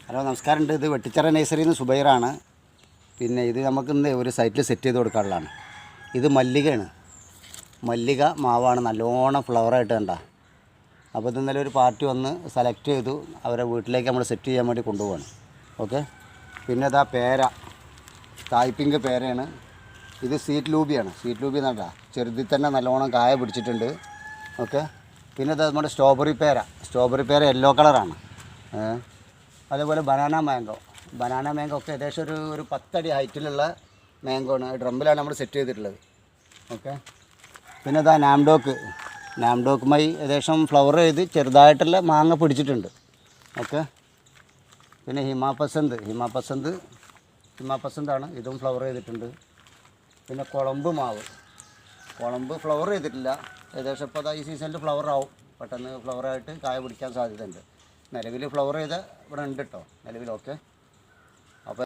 Hello നമസ്കാരമുണ്ട്. ഇത് വെട്ടിച്ചിറ നഴ്സറിയിൽ നിന്ന് സുബൈറാണ്. പിന്നെ ഇത് നമുക്കിന്ന് ഒരു സൈറ്റിൽ സെറ്റ് ചെയ്ത് കൊടുക്കാനുള്ളതാണ്. ഇത് മല്ലികയാണ്, മല്ലിക മാവാണ്, നല്ലോണം ഫ്ലവറായിട്ട് കണ്ട. അപ്പോൾ ഇത് ഇന്നലെ ഒരു പാർട്ടി വന്ന് സെലക്ട് ചെയ്തു, അവരെ വീട്ടിലേക്ക് നമ്മൾ സെറ്റ് ചെയ്യാൻ വേണ്ടി കൊണ്ടുപോവാണ്. ഓക്കെ. പിന്നെ ഇതാ പേര, തായ്പിങ്ക് പേരയാണ്. ഇത് സ്വീറ്റ് ലൂബിയാണ്. സ്വീറ്റ് ലൂബി എന്നല്ല, ചെറുതിൽ തന്നെ നല്ലോണം കായ പിടിച്ചിട്ടുണ്ട്. ഓക്കെ. പിന്നെ ഇത് നമ്മുടെ സ്ട്രോബെറി പേര യെല്ലോ കളറാണ്. അതേപോലെ ബനാന മാംഗോ ഒക്കെ ഏകദേശം ഒരു 10 അടി ഹൈറ്റിലുള്ള മാംഗോ ആണ്. ഡ്രമ്മിലാണ് നമ്മൾ സെറ്റ് ചെയ്തിട്ടുള്ളത്. ഓക്കെ. പിന്നെ ഇതാ നാംഡോക്കുമായി ഏകദേശം ഫ്ലവർ ചെയ്ത് ചെറുതായിട്ടുള്ള മാങ്ങ പിടിച്ചിട്ടുണ്ട്. ഓക്കെ. പിന്നെ ഹിമാപസന്താണ്, ഇതും ഫ്ലവർ ചെയ്തിട്ടുണ്ട്. പിന്നെ കുളമ്പ് ഫ്ലവർ ചെയ്തിട്ടില്ല. ഏകദേശം ഇപ്പോൾ ഈ സീസണിൽ ഫ്ലവർ ആവും, പെട്ടെന്ന് ഫ്ലവറായിട്ട് കായ പിടിക്കാൻ സാധ്യതയുണ്ട്. നിലവിൽ ഫ്ലവർ ചെയ്ത ഇവിടെ ഉണ്ട് കേട്ടോ നിലവിൽ. ഓക്കെ. അപ്പോൾ